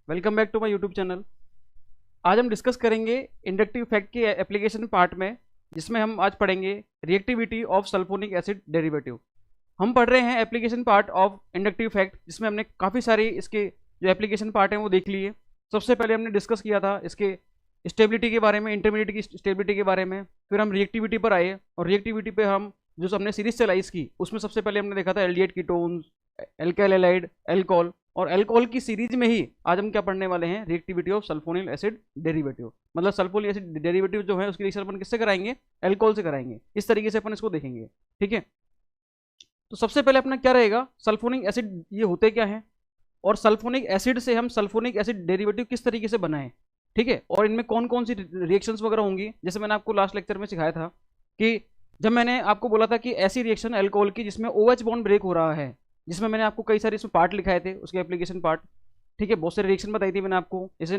Welcome back to my YouTube channel. आज हम discuss करेंगे इंडक्टिव फैक्ट के एप्लीकेशन पार्ट में, जिसमें हम आज पढ़ेंगे reactivity of sulphonic acid derivative. हम पढ़ रहे हैं application part of inductive effect, जिसमें हमने काफ़ी सारी इसके जो एप्लीकेशन पार्ट हैं वो देख लिए। सबसे पहले हमने डिस्कस किया था इसके स्टेबिलिटी के बारे में, इंटरमीडिएट की स्टेबिलिटी के बारे में। फिर हम रिएक्टिविटी पर आए और रिएक्टिविटी पे हम जो हमने सीरीज चलाई इसकी, उसमें सबसे पहले हमने देखा था aldehyde ketones, alkyl halide, alcohol. और एल्कोहल की सीरीज में ही आज हम क्या पढ़ने वाले हैं, reactivity of sulphonyl acid derivative. मतलब सल्फोनिल एसिड डेरिवेटिव जो है उसकी रिएक्शन अपन किससे कराएंगे, एल्कोहल से कराएंगे। इस तरीके से अपन इसको देखेंगे, ठीक है। तो सबसे पहले अपना क्या रहेगा, सल्फोनिक एसिड ये होते क्या है, और सल्फोनिक एसिड से हम सल्फोनिक एसिड डेरिवेटिव किस तरीके से बनाएं, ठीक है। और इनमें कौन कौन सी रिएक्शंस वगैरह होंगी। जैसे मैंने आपको लास्ट लेक्चर में सिखाया था कि जब मैंने आपको बोला था कि ऐसी रिएक्शन एल्कोहल की जिसमें OH बॉन्ड ब्रेक हो रहा है, जिसमें मैंने आपको कई सारे इसमें पार्ट लिखाए थे, उसके एप्लीकेशन पार्ट, ठीक है। बहुत सारी रिएक्शन बताई थी मैंने आपको। जैसे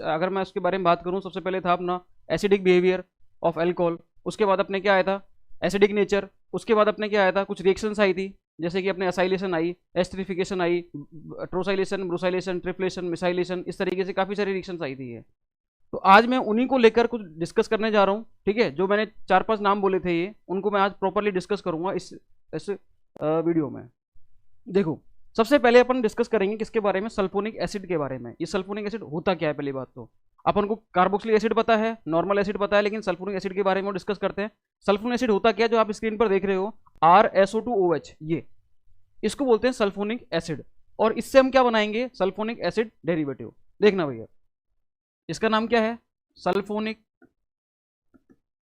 अगर मैं उसके बारे में बात करूं, सबसे पहले था अपना एसिडिक बिहेवियर ऑफ एल्कोहल, उसके बाद अपने क्या आया था एसिडिक नेचर, उसके बाद अपने क्या आया था कुछ रिएक्शंस आई थी, जैसे कि अपने असाइलेशन आई, एस्टरिफिकेशन आई, ट्रोसाइलेशन, ब्रोसाइलेशन, ट्रिप्लेशन, मिसाइलेशन, इस तरीके से काफ़ी सारी रिएक्शंस आई थी ये। तो आज मैं उन्हीं को लेकर कुछ डिस्कस करने जा रहा हूँ, ठीक है। जो मैंने 4-5 नाम बोले थे ये, उनको मैं आज प्रॉपरली डिस्कस करूंगा इस वीडियो में। देखो, सबसे पहले अपन डिस्कस करेंगे किसके बारे में, सल्फोनिक एसिड के बारे में। ये सल्फोनिक एसिड होता क्या है, पहली बात तो अपन को कार्बोक्सिलिक एसिड पता है, नॉर्मल एसिड पता है, लेकिन सल्फोनिक एसिड के बारे में डिस्कस करते हैं। सल्फोनिक एसिड होता क्या है, जो आप स्क्रीन पर देख रहे हो RSO2OH, ये इसको बोलते हैं सल्फोनिक एसिड। और इससे हम क्या बनाएंगे, सल्फोनिक एसिड डेरिवेटिव। देखना भैया, इसका नाम क्या है, सल्फोनिक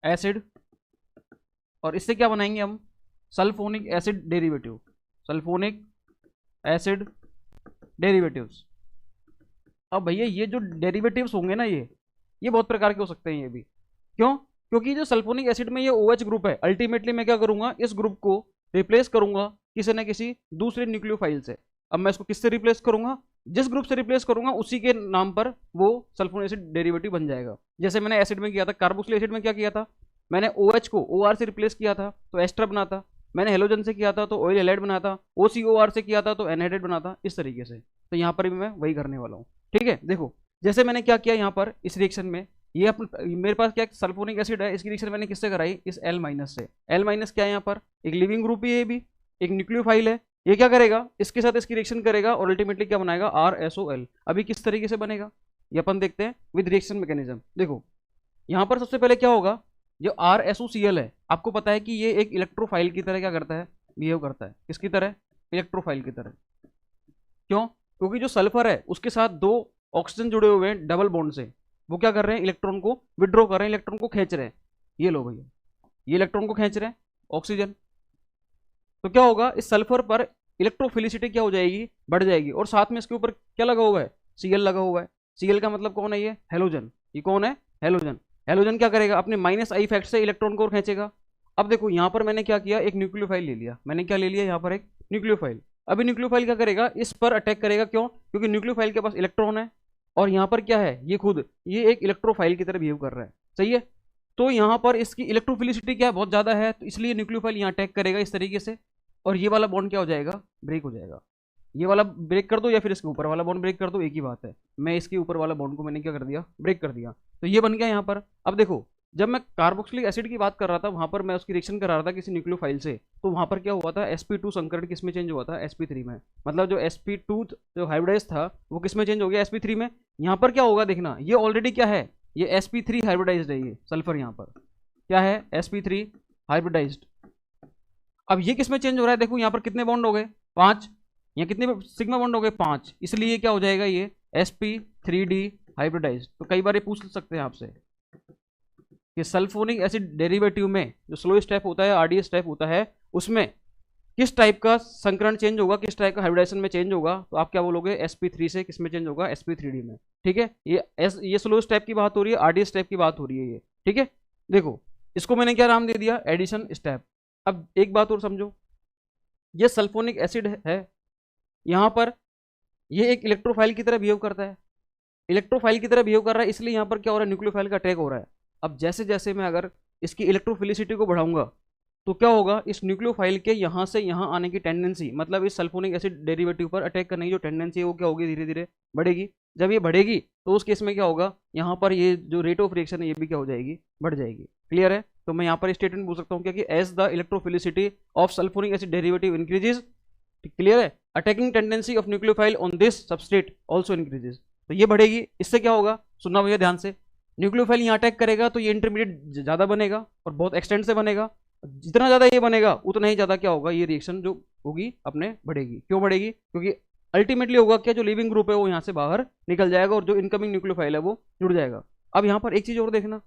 एसिड, और इससे क्या बनाएंगे हम, sulphonic acid derivative, sulphonic acid derivatives. अब भैया ये जो डेरिवेटिव्स होंगे ना, ये बहुत प्रकार के हो सकते हैं ये भी। क्यों, क्योंकि जो सल्फोनिक एसिड में ये OH ग्रुप है, अल्टीमेटली मैं क्या करूंगा, इस ग्रुप को रिप्लेस करूंगा किसी न किसी दूसरे न्यूक्लियोफाइल से। अब मैं इसको किससे रिप्लेस करूंगा, जिस ग्रुप से रिप्लेस करूंगा उसी के नाम पर वो सल्फोनिक एसिड डेरिवेटिव बन जाएगा। जैसे मैंने एसिड में किया था, कार्बोक्सिलिक एसिड में क्या किया था, मैंने OH को OR से रिप्लेस किया था तो एस्टर बना था, मैंने हेलोजन से किया था तो ऑयल हैलाइड बना था, OCOR से किया था तो एनहाइड्रेट बना था, इस तरीके से। तो यहाँ पर भी मैं वही करने वाला हूँ, ठीक है। देखो, जैसे मैंने क्या किया यहाँ पर इस रिएक्शन में, ये मेरे पास क्या सल्फोनिक एसिड है, इसकी रिएक्शन मैंने किससे कराई, इस L- से। L- क्या है यहाँ पर, एक लिविंग ग्रुप ही है, भी एक न्यूक्लियोफाइल है। ये क्या करेगा, इसके साथ इसकी रिएक्शन करेगा और अल्टीमेटली क्या बनाएगा, RSOL। अभी किस तरीके से बनेगा ये अपन देखते हैं विद रिएक्शन मैकेनिज्म। देखो, यहाँ पर सबसे पहले क्या होगा, जो RSOCl है, आपको पता है कि ये एक इलेक्ट्रोफाइल की तरह क्या करता है, बिहेव करता है। किसकी तरह, इलेक्ट्रोफाइल की तरह। क्यों, क्योंकि जो सल्फर है उसके साथ 2 ऑक्सीजन जुड़े हुए हैं डबल बॉन्ड से, वो क्या कर रहे हैं, इलेक्ट्रॉन को विड्रॉ कर रहे हैं, इलेक्ट्रॉन को खींच रहे हैं। ये लो भैया, ये इलेक्ट्रॉन को खींच रहे हैं ऑक्सीजन। तो क्या होगा, इस सल्फर पर इलेक्ट्रोफिलिसिटी क्या हो जाएगी, बढ़ जाएगी। और साथ में इसके ऊपर क्या लगा हुआ है, Cl लगा हुआ है। Cl का मतलब कौन है, ये हेलोजन। ये कौन है, हेलोजन। हेलोजन क्या करेगा, अपने -I इफेक्ट से इलेक्ट्रॉन को और खींचेगा। अब देखो यहाँ पर मैंने क्या किया, एक न्यूक्लियोफाइल ले लिया। मैंने क्या ले लिया यहाँ पर, एक न्यूक्लियोफाइल। अभी न्यूक्लियोफाइल क्या करेगा, इस पर अटैक करेगा। क्यों, क्योंकि न्यूक्लियोफाइल के पास इलेक्ट्रॉन है और यहाँ पर क्या है, ये खुद ये एक इलेक्ट्रोफाइल की तरह बिहेव कर रहा है, सही है। तो यहाँ पर इसकी इलेक्ट्रोफिलिसिटी क्या है, बहुत ज्यादा है, तो इसलिए न्यूक्लियोफाइल यहाँ अटैक करेगा इस तरीके से, और ये वाला बॉन्ड क्या हो जाएगा, ब्रेक हो जाएगा। ये वाला ब्रेक कर दो या फिर इसके ऊपर वाला बॉन्ड ब्रेक कर दो, एक ही बात है। मैं इसके ऊपर वाला बॉन्ड को मैंने क्या कर दिया, ब्रेक कर दिया, तो ये बन गया यहाँ पर। अब देखो, जब मैं कार्बोक्सिलिक एसिड की बात कर रहा था, वहां पर मैं उसकी रिएक्शन करा रहा था किसी न्यूक्लियोफाइल से, तो वहां पर क्या हुआ था, sp2 संकरण किस में चेंज हुआ था, sp3 में। मतलब जो sp2 जो हाइब्रिडाइज था वो किस में चेंज हो गया, sp3 में। यहाँ पर क्या होगा, देखना, ये ऑलरेडी क्या है, ये sp3 हाइब्रिडाइज्ड है। ये सल्फर यहाँ पर क्या है, sp3 हाइब्रिडाइज्ड। अब ये किस में चेंज हो रहा है, देखो यहाँ पर कितने बॉन्ड हो गए, 5। यहाँ कितने सिग्मा बॉन्ड हो गए, 5। इसलिए क्या हो जाएगा, ये sp3d हाइब्रिडाइज्ड। तो कई बार ये पूछ सकते हैं आपसे कि सल्फोनिक एसिड डेरिवेटिव में जो स्लो स्टेप होता है, RDS स्टेप होता है, उसमें किस टाइप का संकरण चेंज होगा, किस टाइप का हाइब्रिडाइजेशन में चेंज होगा। तो आप क्या बोलोगे, sp3 से किस में चेंज होगा, sp3d में, ठीक है। ये स्लो स्टेप की बात हो रही है, RDS स्टेप की बात हो रही है ये, ठीक है। देखो, इसको मैंने क्या नाम दे दिया, एडिशन स्टेप। अब एक बात और समझो, ये सल्फोनिक एसिड है, यहाँ पर ये एक इलेक्ट्रोफाइल की तरह बिहेव करता है। इलेक्ट्रोफाइल की तरह बिहेव कर रहा है, इसलिए यहाँ पर क्या हो रहा है, न्यूक्लियोफाइल का अटैक हो रहा है। अब जैसे जैसे मैं अगर इसकी इलेक्ट्रोफिलिसिटी को बढ़ाऊंगा, तो क्या होगा, इस न्यूक्लियोफाइल के यहाँ से यहाँ आने की टेंडेंसी, मतलब इस सल्फोनिक एसिड डेरिवेटिव पर अटैक करने की जो टेंडेंसी है वो क्या होगी, धीरे धीरे बढ़ेगी। जब ये बढ़ेगी तो उस केस में क्या होगा, यहाँ पर ये जो रेट ऑफ रिएक्शन है ये भी क्या हो जाएगी, बढ़ जाएगी। क्लियर है? तो मैं यहाँ पर स्टेटमेंट बोल सकता हूँ क्या कि as the electrophilicity of sulphonic acid derivative increases, clear है, attacking tendency of nucleophile on this substrate also increases. तो ये बढ़ेगी, इससे क्या होगा, सुनना भैया ध्यान से, न्यूक्लियोफाइल यहाँ अटैक करेगा तो ये इंटरमीडिएट ज़्यादा बनेगा और बहुत एक्सटेंड से बनेगा। जितना ज़्यादा ये बनेगा उतना ही ज़्यादा क्या होगा, ये रिएक्शन जो होगी अपने बढ़ेगी। क्यों बढ़ेगी? क्योंकि अल्टीमेटली होगा क्या, जो लिविंग ग्रुप है वो यहाँ से बाहर निकल जाएगा और जो इनकमिंग न्यूक्लियोफाइल है वो जुड़ जाएगा। अब यहाँ पर एक चीज़ और देखना,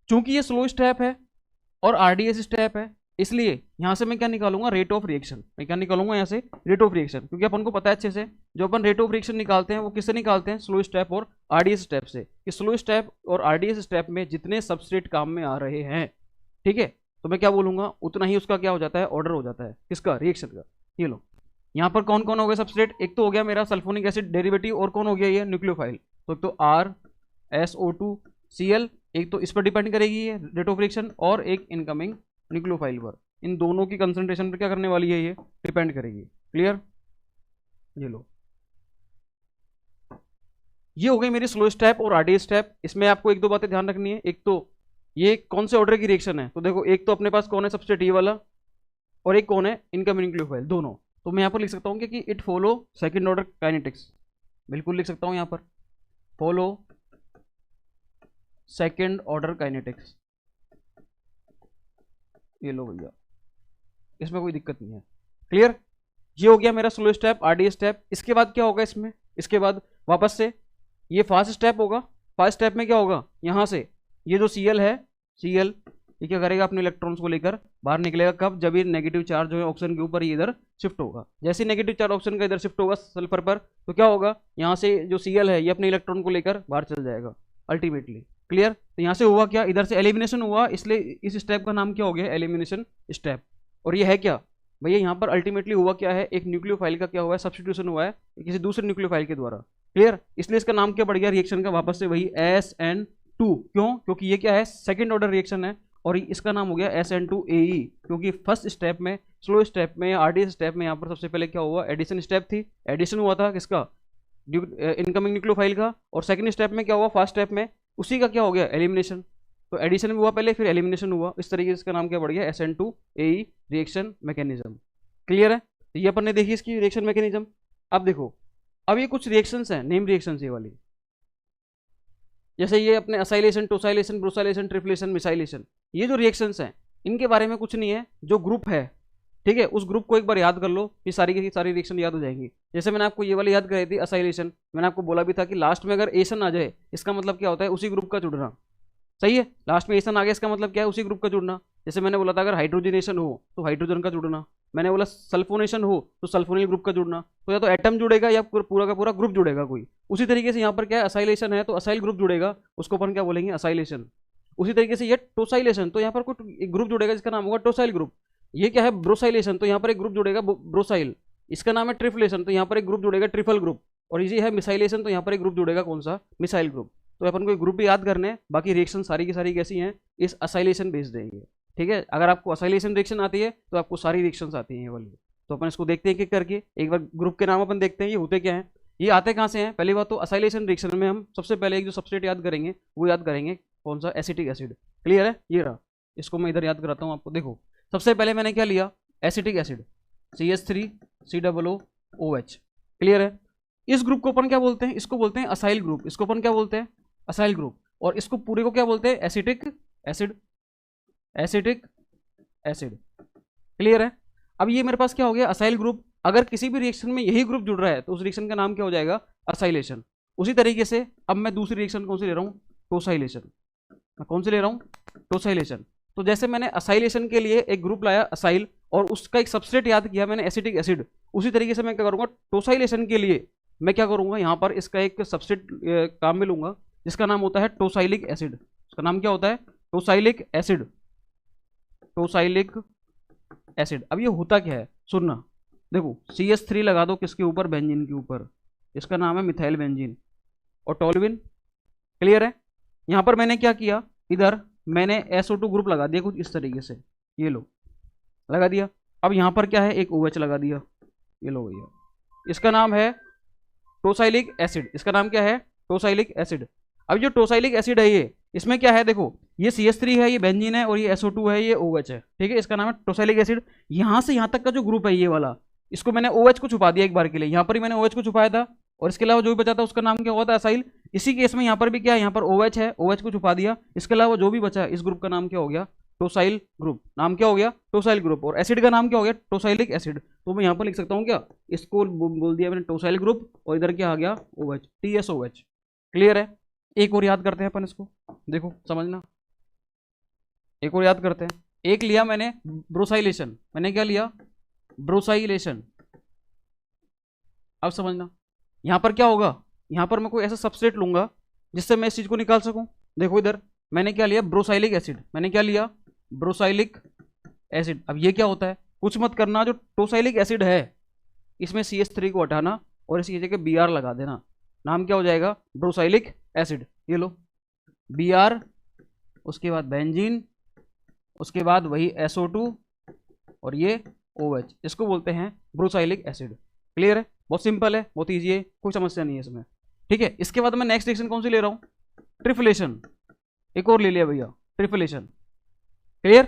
चूंकि ये स्लो स्टेप है और आरडीएस स्टेप है, इसलिए यहाँ से मैं क्या निकालूंगा, रेट ऑफ रिएक्शन। मैं क्या निकालूंगा यहाँ से, रेट ऑफ रिएक्शन, क्योंकि अपन को पता है अच्छे से जो अपन रेट ऑफ रिएक्शन निकालते हैं वो किससे निकालते हैं, स्लो स्टेप और आरडीएस स्टेप से। कि स्लो स्टेप और आरडीएस स्टेप में जितने सबस्ट्रेट काम में आ रहे हैं, ठीक है, तो मैं क्या बोलूंगा, उतना ही उसका क्या हो जाता है, ऑर्डर हो जाता है, किसका, रिएक्शन का। ये लो, यहाँ पर कौन कौन हो गया सबस्ट्रेट, एक तो हो गया मेरा सल्फोनिक एसिड डेरिवेटिव, और कौन हो गया ये न्यूक्लियोफाइल। तो एक तो RSO2Cl, एक तो इस पर डिपेंड करेगी ये रेट ऑफ रिएक्शन, और एक इनकमिंग न्यूक्लियोफाइल पर। इन दोनों की कंसंट्रेशन पर क्या करने वाली है, ये डिपेंड करेगी। क्लियर? ये लो, ये हो गई मेरी स्लो स्टेप और आरडीएस स्टेप। इसमें आपको एक दो बातें ध्यान रखनी है। एक तो ये कौन से ऑर्डर की रिएक्शन है, तो देखो एक तो अपने पास कौन है सबस्ट्रेट, ये वाला, और एक कौन है, इनकमिंग न्यूक्लियोफाइल, दोनों। तो मैं यहाँ पर लिख सकता हूँ कि it follow second order kinetics, बिल्कुल लिख सकता हूँ यहाँ पर, फॉलो सेकंड ऑर्डर काइनेटिक्स। ये लो भैया, इसमें कोई दिक्कत नहीं है। क्लियर? ये हो गया मेरा स्लो स्टेप, आरडीएस स्टेप। इसके बाद क्या होगा इसमें, इसके बाद वापस से ये फास्ट स्टेप होगा। फास्ट स्टेप में क्या होगा, यहाँ से ये जो Cl है, Cl ये क्या करेगा, अपने इलेक्ट्रॉन्स को लेकर बाहर निकलेगा। कब? जब ये नेगेटिव चार्ज जो है ऑक्सीजन के ऊपर ये इधर शिफ्ट होगा। जैसे नेगेटिव चार्ज ऑक्सीजन का इधर शिफ्ट होगा सल्फर पर, तो क्या होगा, यहाँ से जो Cl है ये अपने इलेक्ट्रॉन को लेकर बाहर चल जाएगा अल्टीमेटली। क्लियर? तो यहाँ से हुआ क्या, इधर से एलिमिनेशन हुआ, इसलिए इस स्टेप का नाम क्या हो गया, एलिमिनेशन स्टेप। और ये है क्या भैया, यहाँ पर अल्टीमेटली हुआ क्या है, एक न्यूक्लियोफाइल का क्या हुआ है, सब्स्टिट्यूशन हुआ है किसी दूसरे न्यूक्लियोफाइल के द्वारा। क्लियर? इसलिए इसका नाम क्या पड़ गया रिएक्शन का, वापस से वही SN2। क्यों? क्योंकि ये क्या है, सेकंड ऑर्डर रिएक्शन है, और इसका नाम हो गया SN2AE, क्योंकि फर्स्ट स्टेप में, स्लो स्टेप में, आरडीएस स्टेप में यहाँ पर सबसे पहले क्या हुआ, एडिशन स्टेप थी, एडिशन हुआ था किसका, इनकमिंग न्यूक्लियोफाइल का। और सेकंड स्टेप में क्या हुआ, फर्स्ट स्टेप में उसी का क्या हो गया, एलिमिनेशन। तो एडिशन भी हुआ पहले, फिर एलिमिनेशन हुआ, इस तरीके से इसका नाम क्या पड़ गया, SN2AE रिएक्शन मैकेनिज्म। क्लियर है? तो ये अपन ने देखी इसकी रिएक्शन मैकेनिज्म। अब देखो, अब ये कुछ रिएक्शंस हैं, नेम रिएक्शंस ये वाली, जैसे ये अपने असाइलेशन, टोसाइलेशन, ब्रोसाइलेशन, ट्रिफलेशन, मिसाइलेशन, ये जो रिएक्शंस हैं इनके बारे में कुछ नहीं है, जो ग्रुप है, ठीक है, उस ग्रुप को एक बार याद कर लो, ये सारी की सारी रिएक्शन याद हो जाएंगी। जैसे मैंने आपको ये वाली याद कराई थी असाइलेशन, मैंने आपको बोला भी था कि लास्ट में अगर एशन आ जाए इसका मतलब क्या होता है, उसी ग्रुप का जुड़ना। सही है? लास्ट में एशन आ गया इसका मतलब क्या है, उसी ग्रुप का जुड़ना। जैसे मैंने बोला था अगर हाइड्रोजनेशन हो तो हाइड्रोजन का जुड़ना, मैंने बोला सल्फोनेशन हो तो सल्फोनिल ग्रुप का जुड़ना। तो या तो एटम जुड़ेगा या पूरा का पूरा ग्रुप जुड़ेगा कोई। उसी तरीके से यहाँ पर क्या है, असाइलेशन है तो असाइल ग्रुप जुड़ेगा, उसको अपन क्या बोलेंगे, असाइलेशन। उसी तरीके से ये टोसाइलेशन, तो यहाँ पर कोई एक ग्रुप जुड़ेगा जिसका नाम होगा टोसाइल ग्रुप। ये क्या है, ब्रोसाइलेशन, तो यहाँ पर एक ग्रुप जुड़ेगा ब्रोसाइल, इसका नाम है ट्रिफलेशन, तो यहाँ पर एक ग्रुप जुड़ेगा ट्रिफल ग्रुप। और ये है मिसाइलेशन, तो यहाँ पर एक ग्रुप जुड़ेगा कौन सा, मिसाइल ग्रुप। तो अपन को एक ग्रुप भी याद करने हैं, बाकी रिएक्शन सारी की सारी कैसी हैं, इस असाइलेशन बेस्ड देंगे। ठीक है? अगर आपको असाइलेशन रिएक्शन आती है तो आपको सारी रिएक्शंस आती हैं ये वाली। तो अपन इसको देखते हैं एक करके, एक बार ग्रुप के नाम अपन देखते हैं ये होते क्या हैं, ये आते कहाँ से हैं। पहली बात तो असाइलेशन रिएक्शन में हम सबसे पहले एक जो सबस्ट्रेट याद करेंगे वो याद करेंगे कौन सा, एसिटिक एसिड। क्लियर है? ये रहा, इसको मैं इधर याद कराता हूँ आपको। देखो सबसे पहले मैंने क्या लिया, एसिटिक एसिड, CH3COOH। क्लियर है? इस ग्रुप को अपन क्या बोलते हैं, इसको बोलते हैं असाइल ग्रुप। इसको अपन क्या बोलते हैं, असाइल ग्रुप। और इसको पूरे को क्या बोलते हैं, acetic acid, acetic acid. Clear है? अब ये मेरे पास क्या हो गया, असाइल ग्रुप। अगर किसी भी रिएक्शन में यही ग्रुप जुड़ रहा है तो उस रिएक्शन का नाम क्या हो जाएगा, असाइलेशन। उसी तरीके से अब मैं दूसरी रिएक्शन कौन सी ले रहा हूँ, टोसाइलेशन। मैं कौन सी ले रहा हूँ, टोसाइलेशन। तो जैसे मैंने असाइलेशन के लिए एक ग्रुप लाया असाइल, और उसका एक सबस्ट्रेट याद किया मैंने एसिटिक एसिड, उसी तरीके से मैं क्या करूँगा, टोसाइलेशन के लिए मैं क्या करूँगा, यहाँ पर इसका एक सबस्ट्रेट काम में लूँगा जिसका नाम होता है टोसाइलिक एसिड। उसका नाम क्या होता है, टोसाइलिक एसिड, टोसाइलिक एसिड। अब ये होता क्या है सुनना, देखो CH3 लगा दो किसके ऊपर, बेंजीन के ऊपर, इसका नाम है मिथाइल बेंजीन और टोल्यूइन। क्लियर है? यहाँ पर मैंने क्या किया, इधर मैंने SO2 ग्रुप लगा दिया कुछ इस तरीके से, ये लो लगा दिया। अब यहाँ पर क्या है, एक OH लगा दिया, ये लो भैया, इसका नाम है टोसाइलिक एसिड। इसका नाम क्या है, टोसाइलिक एसिड। अब जो टोसाइलिक एसिड है ये, इसमें क्या है देखो, ये CH3 है, ये बेंजीन है, और ये SO2 है, ये OH है, ठीक है। इसका नाम है टोसाइलिक एसिड। यहाँ से यहाँ तक का जो ग्रुप है ये वाला, इसको मैंने OH को छुपा दिया एक बार के लिए, यहाँ पर ही मैंने OH को छुपाया था, और इसके अलावा जो भी बचा था उसका नाम क्या हुआ था, असाइल। इसी केस में यहाँ पर भी क्या है, यहाँ पर OH है, OH को छुपा दिया, इसके अलावा जो भी बचा इस ग्रुप का नाम क्या हो गया, टोसाइल ग्रुप। नाम क्या हो गया, टोसाइल ग्रुप। और एसिड का नाम क्या हो गया, टोसाइलिक एसिड। तो मैं यहाँ पर लिख सकता हूँ क्या, इसको बोल दिया मैंने टोसाइल ग्रुप, और इधर क्या आ गया, OH, TSOH। क्लियर है। एक और याद करते हैं अपन इसको, देखो समझना, एक और याद करते हैं। एक लिया मैंने ब्रोसाइलेशन, मैंने क्या लिया, ब्रोसाइलेशन। अब समझना यहां पर क्या होगा, यहां पर मैं कोई ऐसा सबस्ट्रेट लूंगा जिससे मैं इस चीज को निकाल सकूं। देखो इधर मैंने क्या लिया, ब्रोसाइलिक एसिड, मैंने क्या लिया, ब्रोसाइलिक एसिड। अब ये क्या होता है, कुछ मत करना, जो टोसाइलिक एसिड है इसमें CH3 को हटाना और इसकी जगह Br लगा देना, नाम क्या हो जाएगा, ब्रोसाइलिक एसिड। ये लो Br, उसके बाद बेंजीन, उसके बाद वही SO2 और ये OH, इसको बोलते हैं ब्रोसाइलिक एसिड। क्लियर है, बहुत सिंपल है, बहुत ईजी है, कोई समस्या नहीं है इसमें, ठीक है। इसके बाद मैं नेक्स्ट रिएक्शन कौन सी ले रहा हूँ, ट्रिफलेशन। एक और ले लिया भैया, ट्रिफलेशन। क्लियर।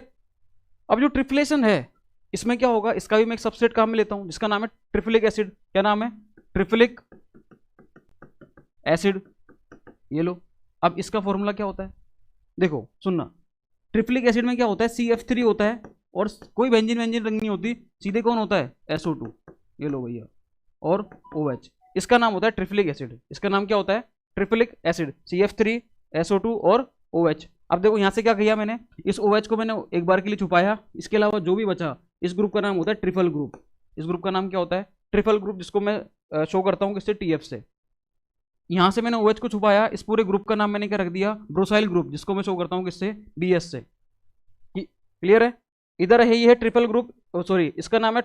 अब जो ट्रिफलेशन है इसमें क्या होगा, इसका भी मैं एक सबस्ट्रेट काम में लेता हूं जिसका नाम है ट्रिफलिक एसिड। क्या नाम है, ट्रिफलिक एसिड। ये लो, अब इसका फॉर्मूला क्या होता है, देखो सुनना, ट्रिफलिक एसिड में क्या होता है, CF3 होता है, और कोई बेंजीन वेंजीन रंग नहीं होती, सीधे कौन होता है, SO2। ये लो भैया, और OH, इसका नाम होता है ट्रिफलिक एसिड। इसका नाम क्या होता है, ट्रिफलिक एसिड, CF3, SO2 और OH। अब देखो यहाँ से क्या किया मैंने, इस OH को मैंने एक बार के लिए छुपाया, इसके अलावा जो भी बचा इस ग्रुप का नाम होता है ट्रिपल ग्रुप। इस ग्रुप का नाम क्या होता है, ट्रिपल ग्रुप, जिसको मैं शो करता हूँ किससे, TF से। यहाँ से मैंने OH को छुपाया, इस पूरे ग्रुप का नाम मैंने क्या रख दिया, ब्रोसाइल ग्रुप, जिसको मैं शो करता हूँ किससे, BS से। क्लियर है। इधर है, ये है ट्रिपल ग्रुप, सॉरी इसका नाम है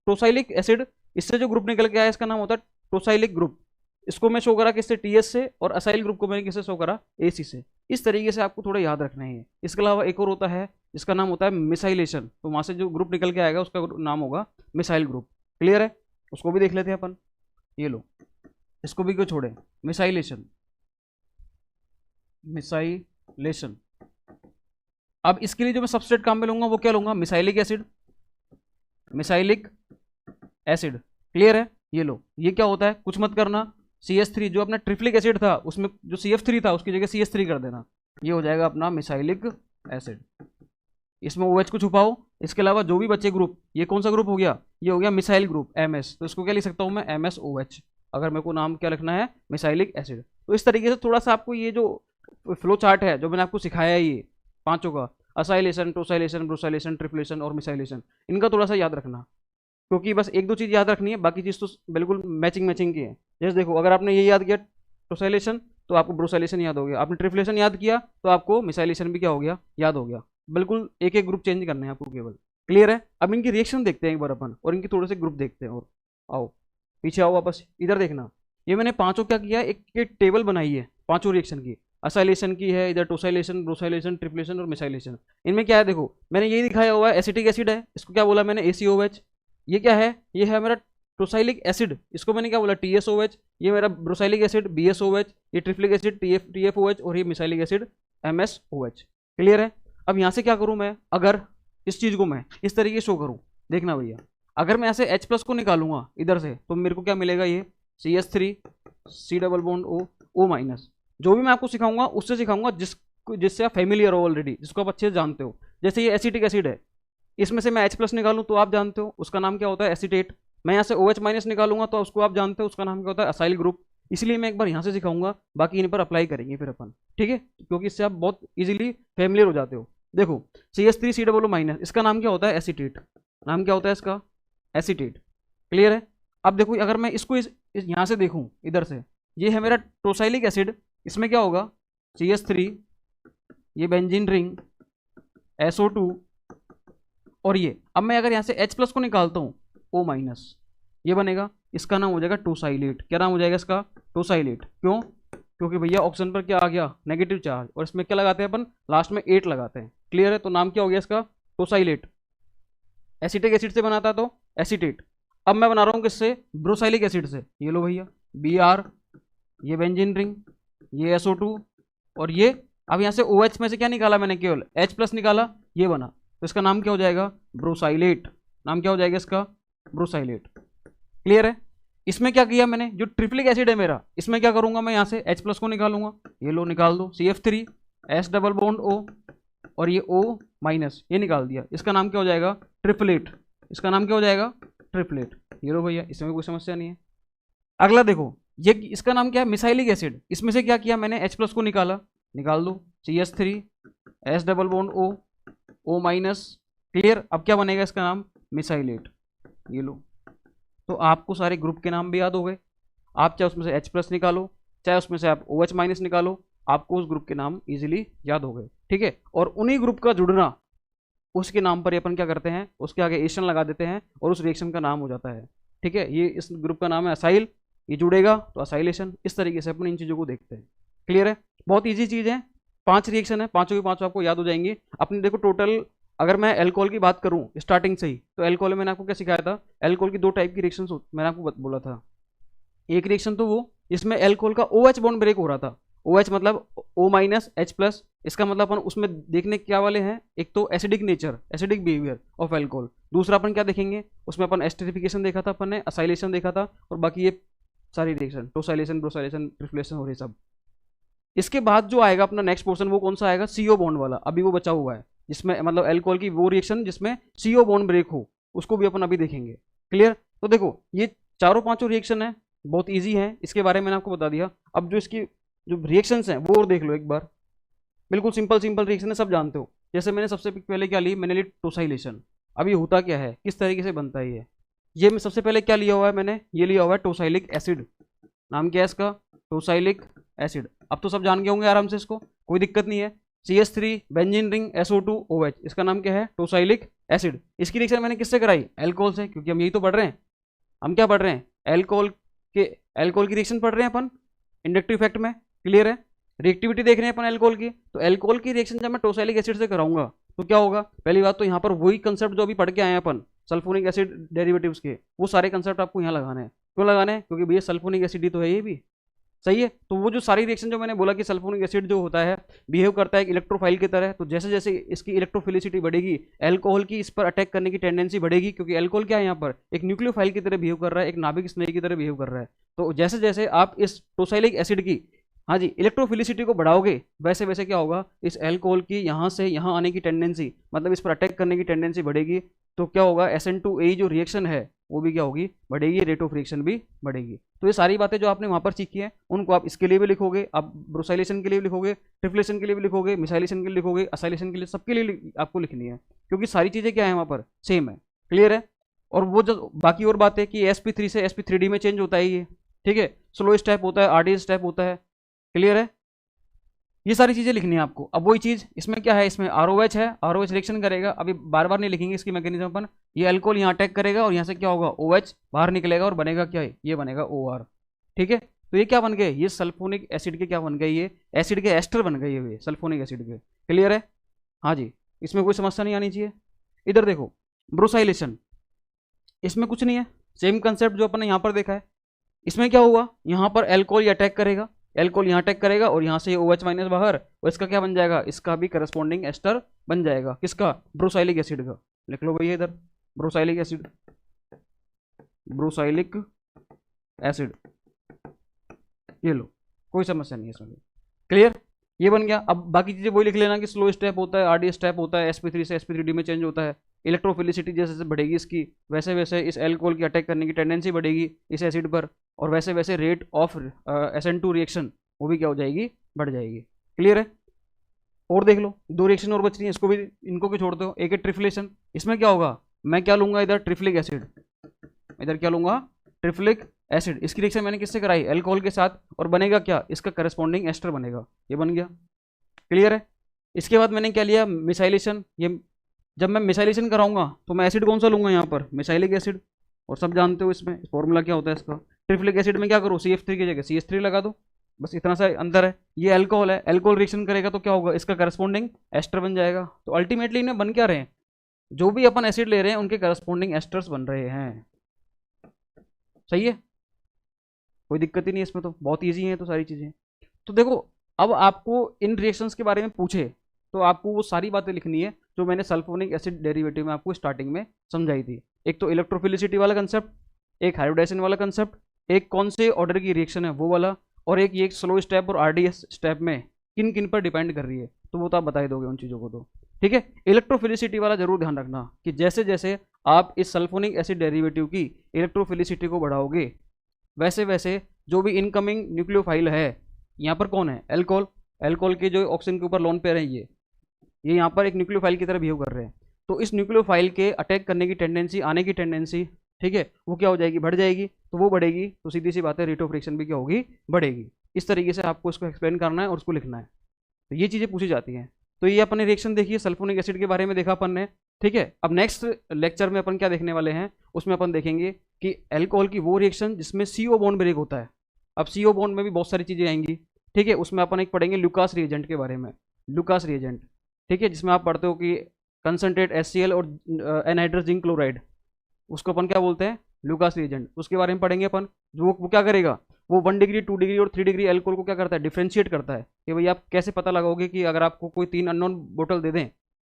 टोसाइलिक एसिड, इससे जो ग्रुप निकल के आया इसका नाम होता है टोसाइलिक ग्रुप। इसको मैं शो करा किससे, TS से, और असाइल ग्रुप को मैंने किससे शो करा, AC से। इस तरीके से आपको थोड़ा याद रखना है। इसके अलावा एक और होता है, इसका नाम होता है मिसाइलेशन। तो वहां से जो ग्रुप निकल के आएगा उसका नाम होगा मिसाइल ग्रुप। क्लियर है, उसको भी देख लेते हैं अपन। ये लो, इसको भी क्यों छोड़े, मिसाइलेशन, मिसाइलेशन। अब इसके लिए जो मैं सबस्ट्रेट काम में लूंगा वो क्या लूंगा, मिसाइलिक एसिड, मिसाइलिक एसिड। क्लियर है। ये लो, ये क्या होता है, कुछ मत करना, CH3 जो अपना ट्रिफलिक एसिड था उसमें जो CF3 था उसकी जगह CH3 कर देना, ये हो जाएगा अपना मिसाइलिक एसिड। इसमें OH को छुपाओ, इसके अलावा जो भी बचे ग्रुप, ये कौन सा ग्रुप हो गया, ये हो गया मिसाइल ग्रुप, MS। तो इसको क्या लिख सकता हूँ मैं, MSOH, अगर मेरे को नाम क्या लिखना है, मिसाइलिक एसिड। तो इस तरीके से थोड़ा सा आपको ये जो फ्लो चार्ट है जो मैंने आपको सिखाया है, ये पांचों का, असाइलेशन, टोसाइलेशन, ब्रोसाइलेशन, ट्रिफलेशन और मिसाइलेशन, इनका थोड़ा सा याद रखना, क्योंकि बस एक दो चीज़ याद रखनी है, बाकी चीज़ तो बिल्कुल मैचिंग मैचिंग की है। जैसे देखो, अगर आपने ये याद किया टोसाइलेशन तो आपको ब्रोसाइलेशन याद हो गया, आपने ट्रिफलेशन याद किया तो आपको मिसाइलेशन भी क्या हो गया, याद हो गया। बिल्कुल एक एक ग्रुप चेंज करने हैं आपको केवल। क्लियर है। अब इनकी रिएक्शन देखते हैं एक बार अपन, और इनके थोड़े से ग्रुप देखते हैं। और आओ पीछे आओ वापस, इधर देखना, ये मैंने पांचों क्या किया, एक टेबल बनाई है पांचों रिएक्शन की, असाइलेशन की है, इधर टोसाइलेशन, ब्रोसाइलेशन, ट्रिफलेशन और मिसाइलेशन। इनमें क्या है देखो, मैंने यही दिखाया हुआ है, एसिटिक एसिड है, इसको क्या बोला मैंने, ACOH। ये क्या है, ये है मेरा टोसाइलिक एसिड, इसको मैंने क्या बोला, TSOH। ये मेरा ब्रोसाइलिक एसिड, BSOH। ये ट्रिफलिक एसिड, TFOH। और ये मिसाइलिक एसिड, MSOH। क्लियर है। अब यहाँ से क्या करूँ मैं, अगर इस चीज़ को मैं इस तरीके शो करूँ, देखना भैया, अगर मैं ऐसे H+ को निकालूंगा इधर से तो मेरे को क्या मिलेगा, ये CH3, C double bond O। जो भी मैं आपको सिखाऊंगा उससे सिखाऊंगा जिससे आप फेमिलियर हो ऑलरेडी, जिसको आप अच्छे से जानते हो। जैसे ये एसिटिक एसिड है, इसमें से मैं H+ निकालूं तो आप जानते हो उसका नाम क्या होता है, एसीटेट। मैं यहाँ से OH- निकालूंगा तो उसको आप जानते हो उसका नाम क्या होता है, असाइल ग्रुप। इसलिए मैं एक बार यहाँ से सिखाऊंगा, बाकी इन पर अप्लाई करेंगे फिर अपन, ठीक है, क्योंकि इससे आप बहुत इजीली फेमिलियर हो जाते हो। देखो CH3 COO-, इसका नाम क्या होता है, एसीटेट। नाम क्या होता है इसका, एसीटेट। क्लियर है। अब देखो, अगर मैं इसको यहाँ से देखूँ इधर से, ये है मेरा टोसाइलिक एसिड, इसमें क्या होगा, CH3, ये बेंजीन रिंग, SO2 और ये। अब मैं अगर यहाँ से H+ को निकालता हूँ, O-, ये बनेगा, इसका नाम हो जाएगा टोसाइलेट। क्या नाम हो जाएगा इसका, टोसाइलेट। क्यों, क्योंकि भैया ऑक्सीजन पर क्या आ गया, नेगेटिव चार्ज, और इसमें क्या लगाते हैं अपन, लास्ट में 8 लगाते हैं। क्लियर है। तो नाम क्या हो गया इसका, टोसाइलेट। एसिटिक एसिड से बना था तो एसीटेट। अब मैं बना रहा हूँ किससे, ब्रोसाइलिक एसिड से। ये लो भैया Br, ये बेंजीन रिंग, ये SO2 और ये, अब यहाँ से OH में से क्या निकाला मैंने, केवल H+ निकाला, ये बना, तो इसका नाम क्या हो जाएगा, ब्रोसाइलेट। नाम क्या हो जाएगा इसका, ब्रोसाइलेट। क्लियर है। इसमें क्या किया मैंने, जो ट्रिप्लिक एसिड है मेरा, इसमें क्या करूंगा मैं, यहाँ से H+ को निकालूंगा, ये लो निकाल दो, CF3 S double bond O और ये O-, ये निकाल दिया, इसका नाम क्या हो जाएगा, ट्रिपलेट। इसका नाम क्या हो जाएगा, ट्रिपलेट। ये लो भैया, इसमें कोई समस्या नहीं है। अगला देखो, ये इसका नाम क्या है, मिसाइलिक एसिड। इसमें से क्या किया मैंने, H+ को निकाला, निकाल दो, CH3 S double bond O, O-। Clear. अब क्या बनेगा इसका नाम, मिसाइलेट। ये लो, तो आपको सारे ग्रुप के नाम भी याद हो गए। आप चाहे उसमें से H+ निकालो, चाहे उसमें से आप OH- निकालो, आपको उस ग्रुप के नाम इजीली याद हो गए। ठीक है। और उन्हीं ग्रुप का जुड़ना, उसके नाम पर अपन क्या करते हैं, उसके आगे एशन लगा देते हैं और उस रिएक्शन का नाम हो जाता है। ठीक है। ये इस ग्रुप का नाम है असाइल, ये जुड़ेगा तो असाइलेशन। इस तरीके से अपन इन चीज़ों को देखते हैं। क्लियर है। बहुत ईजी चीज़ है, 5 रिएक्शन है, पांचों के पांचों आपको याद हो जाएंगे। अपने देखो टोटल, अगर मैं एल्कोहल की बात करूं स्टार्टिंग से ही, तो एल्कोहल में मैंने आपको क्या सिखाया था, एल्कोहल की 2 टाइप की रिएक्शंस मैंने आपको बोला था। एक रिएक्शन तो वो जिसमें एल्कोहल का OH बॉन्ड ब्रेक हो रहा था, OH मतलब O-H+। इसका मतलब अपन उसमें देखने क्या वाले हैं, एक तो acidic nature, acidic behaviour of alcohol. दूसरा अपन क्या देखेंगे, उसमें अपन एस्टरिफिकेशन देखा था अपन ने, असाइलेशन देखा था, और बाकी ये सारी रिएक्शन, टोसाइलेशन, ब्रोसाइलेशन, ट्रिफ्लेशन हो रही सब। इसके बाद जो आएगा अपना नेक्स्ट पोर्शन, वो कौन सा आएगा, CO बॉन्ड वाला। अभी वो बचा हुआ है, जिसमें मतलब एल्कोहल की वो रिएक्शन जिसमें CO बॉन्ड ब्रेक हो, उसको भी अपन अभी देखेंगे। क्लियर। तो देखो ये चारों पांचों रिएक्शन है, बहुत इजी है, इसके बारे में मैंने आपको बता दिया। अब जो इसकी जो रिएक्शंस हैं वो और देख लो एक बार। बिल्कुल सिंपल सिंपल रिएक्शन है, सब जानते हो। जैसे मैंने सबसे पहले क्या ली, मैंने ली टोसाइलेशन। अब ये होता क्या है, किस तरीके से बनता है ये मैं सबसे पहले क्या लिया हुआ है मैंने, ये लिया हुआ है टोसाइलिक एसिड। नाम क्या है इसका, टोसाइलिक एसिड। अब तो सब जान गए होंगे आराम से, इसको कोई दिक्कत नहीं है। CH3 benzene ring SO2 OH, इसका नाम क्या है, टोसाइलिक एसिड। इसकी रिएक्शन मैंने किससे कराई, एल्कोहल से, क्योंकि हम यही तो पढ़ रहे हैं। हम क्या पढ़ रहे हैं, एल्कोहल की रिएक्शन पढ़ रहे हैं अपन इंडक्टिव इफेक्ट में। क्लियर है। रिएक्टिविटी देख रहे हैं अपन एल्कोहल की, तो एल्कोहल की रिएक्शन जब मैं टोसाइलिक एसिड से कराऊंगा तो क्या होगा, पहली बात तो यहाँ पर वही कंसेप्ट जो अभी पढ़ के आए हैं अपन सल्फोनिक एसिड डेरिवेटिव्स के, वो सारे कंसेप्ट आपको यहाँ लगाने हैं। क्यों लगाने हैं, क्योंकि भैया सल्फोनिक एसिड ही तो है ये भी। सही है। तो वो जो सारी रिएक्शन जो मैंने बोला कि सल्फोनिक एसिड जो होता है बिहेव करता है एक इलेक्ट्रोफाइल की तरह, तो जैसे जैसे इसकी इलेक्ट्रोफिलिसिटी बढ़ेगी, एल्कोहल की इस पर अटैक करने की टेंडेंसी बढ़ेगी, क्योंकि एल्कोहल क्या है यहाँ पर, एक न्यूक्लियोफाइल की तरह बिहेव कर रहा है, एक नाभिक स्नेही की तरह बिहेव कर रहा है। तो जैसे जैसे आप इस टोसाइलिक एसिड की, हाँ जी, इलेक्ट्रोफिलिसिटी को बढ़ाओगे, वैसे वैसे क्या होगा, इस एल्कोहल की यहाँ से यहाँ आने की टेंडेंसी, मतलब इस पर अटैक करने की टेंडेंसी बढ़ेगी। तो क्या होगा, SN2A जो रिएक्शन है वो भी क्या होगी, बढ़ेगी, रेट ऑफ रिएक्शन भी बढ़ेगी। तो ये सारी बातें जो आपने वहाँ पर सीखी है, उनको आप इसके लिए भी लिखोगे, आप ब्रोसाइलेशन के लिए भी लिखोगे, ट्रिफ्लेशन के लिए भी लिखोगे, मिसाइलेशन के लिए लिखोगे, असाइलेशन के लिए, सबके लिए आपको लिखनी है, क्योंकि सारी चीज़ें क्या है वहाँ पर सेम है। क्लियर है। और वो जो बाकी और बात है कि sp3 से sp3d में चेंज होता है ये, ठीक है, स्लो स्टेप होता है, RDS स्टेप होता है। क्लियर है। ये सारी चीजें लिखनी है आपको। अब वही चीज इसमें क्या है, इसमें ROH है, ROH रिएक्शन करेगा, अभी बार बार नहीं लिखेंगे इसकी मैकेनिज्म अपन। ये अल्कोहल यहाँ अटैक करेगा और यहाँ से क्या होगा, OH बाहर निकलेगा और बनेगा क्या है, ये बनेगा OR। ठीक है। तो ये क्या बन गए, ये सल्फोनिक एसिड के क्या बन गए, ये एसिड के एस्टर बन गए ये सल्फोनिक एसिड के। क्लियर है। हाँ जी, इसमें कोई समस्या नहीं आनी चाहिए। इधर देखो ब्रोसाइलेशन, इसमें कुछ नहीं है, सेम कंसेप्ट जो अपन ने यहाँ पर देखा है। इसमें क्या हुआ, यहाँ पर एल्कोहल अटैक करेगा, एल्कोहल यहाँ अटैक करेगा और यहाँ से OH- बाहर, और इसका क्या बन जाएगा, इसका भी करस्पॉन्डिंग एस्टर बन जाएगा, किसका, ब्रोसाइलिक एसिड का। लिख लो भैया इधर, ब्रोसाइलिक एसिड, ब्रोसाइलिक एसिड, ये लो, कोई समस्या नहीं है इसमें। क्लियर। ये बन गया। अब बाकी चीजें वही लिख लेना कि स्लो स्टेप होता है, RDS स्टेप होता है, sp3 से sp3d में चेंज होता है, इलेक्ट्रोफिलिसिटी जैसे जैसे बढ़ेगी इसकी, वैसे वैसे इस एल्कोहल की अटैक करने की टेंडेंसी बढ़ेगी इस एसिड पर, और वैसे वैसे रेट ऑफ SN2 रिएक्शन वो भी क्या हो जाएगी, बढ़ जाएगी। क्लियर है। और देख लो, 2 रिएक्शन और बच रही है, इसको भी, इनको भी छोड़ दो। एक है ट्रिफ्लेशन, इसमें क्या होगा, मैं क्या लूंगा इधर, ट्रिफ्लिक एसिड, इधर क्या लूंगा, ट्रिफ्लिक एसिड। इसकी रिएक्शन मैंने किससे कराई, एल्कोहल के साथ, और बनेगा क्या, इसका करस्पॉन्डिंग एस्टर बनेगा, ये बन गया। क्लियर है। इसके बाद मैंने क्या लिया, मिसाइलेशन। ये जब मैं मिसाइलेशन कराऊंगा तो मैं एसिड कौन सा लूंगा यहाँ पर, मिसाइलिक एसिड, और सब जानते हो इसमें फॉर्मूला क्या होता है इसका। ट्रिफ्लिक एसिड में क्या करो, CF3 की जगह CH3 लगा दो, बस इतना सा अंदर है। ये अल्कोहल है, अल्कोहल रिएक्शन करेगा तो क्या होगा, इसका करस्पॉन्डिंग एस्टर बन जाएगा। तो अल्टीमेटली इन्हें बन क्या रहे हैं, जो भी अपन एसिड ले रहे हैं उनके करस्पॉन्डिंग एस्टर्स बन रहे हैं। सही है, कोई दिक्कत ही नहीं है इसमें, तो बहुत ईजी है तो सारी चीज़ें। तो देखो, अब आपको इन रिएक्शंस के बारे में पूछे तो आपको वो सारी बातें लिखनी है जो मैंने सल्फोनिक एसिड डेरिवेटिव में आपको स्टार्टिंग में समझाई थी। एक तो इलेक्ट्रोफिलिसिटी वाला कंसेप्ट, एक हाइब्रिडाइजेशन वाला कंसेप्ट, एक कौन से ऑर्डर की रिएक्शन है वो वाला, और एक ये स्लो स्टेप और आरडीएस स्टेप में किन किन पर डिपेंड कर रही है, तो वो तो आप बता ही दोगे उन चीज़ों को। तो ठीक है, इलेक्ट्रोफिलिसिटी वाला जरूर ध्यान रखना कि जैसे जैसे आप इस सल्फोनिक एसिड डेरिवेटिव की इलेक्ट्रोफिलिसिटी को बढ़ाओगे वैसे वैसे जो भी इनकमिंग न्यूक्लियोफाइल है, यहाँ पर कौन है, एल्कोहल, एल्कोहल के जो ऑक्सीजन के ऊपर लोन पेयर है ये यहाँ पर एक न्यूक्लियोफाइल की तरह बिहेव कर रहे हैं। तो इस न्यूक्लियोफाइल के अटैक करने की टेंडेंसी, आने की टेंडेंसी, ठीक है, वो क्या हो जाएगी, बढ़ जाएगी। तो वो बढ़ेगी तो सीधी सी बात है रेट ऑफ रिएक्शन भी क्या होगी, बढ़ेगी। इस तरीके से आपको इसको एक्सप्लेन करना है और उसको लिखना है। तो ये चीज़ें पूछी जाती हैं। तो ये अपने रिएक्शन देखिए, सल्फोनिक एसिड के बारे में देखा अपन ने। ठीक है, अब नेक्स्ट लेक्चर में अपन क्या देखने वाले हैं, उसमें अपन देखेंगे कि एल्कोहल की वो रिएक्शन जिसमें CO बॉन्ड ब्रेक होता है। अब CO बॉन्ड में भी बहुत सारी चीज़ें आएंगी। ठीक है, उसमें अपन एक पढ़ेंगे लुकास रिएजेंट के बारे में, लुकास रिएजेंट। ठीक है, जिसमें आप पढ़ते हो कि कंसनट्रेट HCl और एनहाइड्रस जिंक क्लोराइड, उसको अपन क्या बोलते हैं, लुकास रिएजेंट। उसके बारे में पढ़ेंगे अपन। जो वो क्या करेगा, वो 1 डिग्री 2 डिग्री और 3 डिग्री एल्कोहल को क्या करता है, डिफ्रेंशिएट करता है। कि भाई आप कैसे पता लगाओगे कि अगर आपको कोई 3 अननोन बोतल दे दें,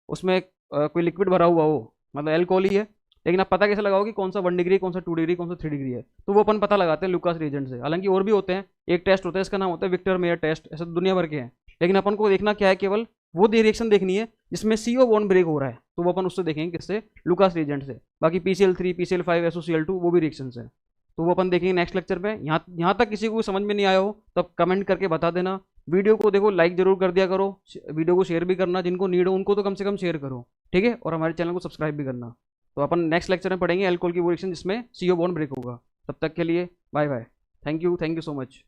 उसमें कोई लिक्विड भरा हुआ हो, मतलब एल्कोहल ही है, लेकिन आप पता कैसे लगाओगे कौन सा 1 डिग्री, कौन सा 2 डिग्री, कौन सा 3 डिग्री है। तो वो अपन पता लगाते हैं लुकास रिएजेंट से। हालांकि और भी होते हैं, एक टेस्ट होता है इसका नाम होता है विक्टर मेयर टेस्ट, ऐसे दुनिया भर के हैं, लेकिन अपन को देखना क्या है, केवल वो रिएक्शन देखनी है जिसमें CO बॉन्ड ब्रेक हो रहा है। तो वो अपन उससे देखेंगे, किससे, लुकास रिएजेंट से। बाकी PCl3 PCl5 SOCl2 वो भी रिएक्शन है, तो वो अपन देखेंगे नेक्स्ट लेक्चर पे। यहाँ तक किसी को समझ में नहीं आया हो तो कमेंट करके बता देना। वीडियो को देखो, लाइक जरूर कर दिया करो, वीडियो को शेयर भी करना, जिनको नीड हो उनको तो कम से कम शेयर करो। ठीक है, और हमारे चैनल को सब्सक्राइब भी करना। तो अपन नेक्स्ट लेक्चर में पढ़ेंगे एल्कोहल की वो रिएक्शन जिसमें CO बॉन्ड ब्रेक होगा। तब तक के लिए bye bye, thank you so much.